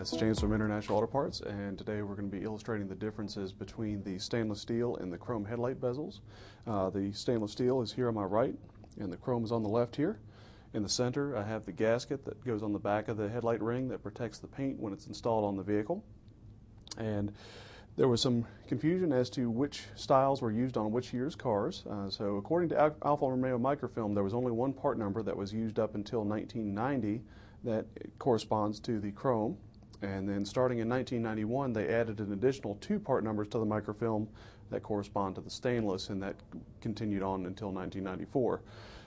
It's James from International Auto Parts, and today we're going to be illustrating the differences between the stainless steel and the chrome headlight bezels. The stainless steel is here on my right, and the chrome is on the left here. In the center, I have the gasket that goes on the back of the headlight ring that protects the paint when it's installed on the vehicle. And there was some confusion as to which styles were used on which year's cars. So according to Alfa Romeo microfilm, there was only one part number that was used up until 1990 that corresponds to the chrome. And then starting in 1991, they added an additional two part numbers to the microfilm that correspond to the stainless, and that continued on until 1994.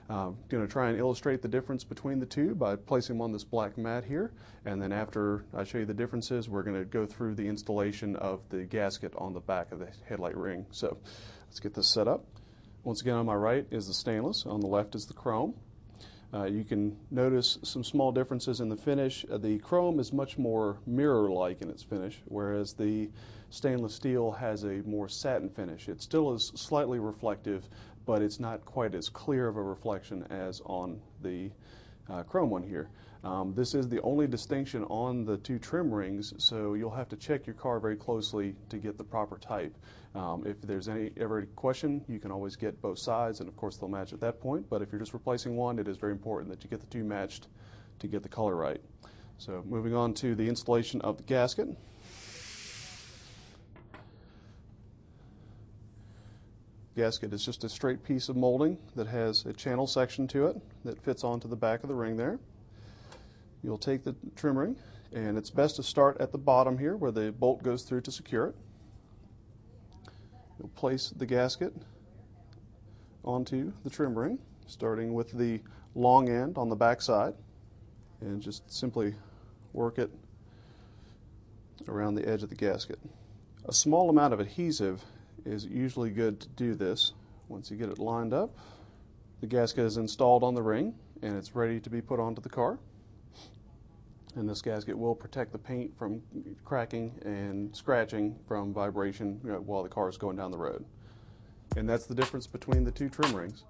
I'm going to try and illustrate the difference between the two by placing them on this black mat here, and then after I show you the differences, we're going to go through the installation of the gasket on the back of the headlight ring. So let's get this set up. Once again, on my right is the stainless, on the left is the chrome. You can notice some small differences in the finish. The chrome is much more mirror-like in its finish, whereas the stainless steel has a more satin finish. It still is slightly reflective, but it's not quite as clear of a reflection as on the chrome one here. This is the only distinction on the two trim rings, so you'll have to check your car very closely to get the proper type. If there's ever any question, you can always get both sides, and of course they'll match at that point, but if you're just replacing one, it is very important that you get the two matched to get the color right. So moving on to the installation of the gasket. Gasket is just a straight piece of molding that has a channel section to it that fits onto the back of the ring there. You'll take the trim ring, and it's best to start at the bottom here where the bolt goes through to secure it. You'll place the gasket onto the trim ring, starting with the long end on the back side, and just simply work it around the edge of the gasket. A small amount of adhesive is usually good to do this. Once you get it lined up, the gasket is installed on the ring and it's ready to be put onto the car. And this gasket will protect the paint from cracking and scratching from vibration while the car is going down the road. And that's the difference between the two trim rings.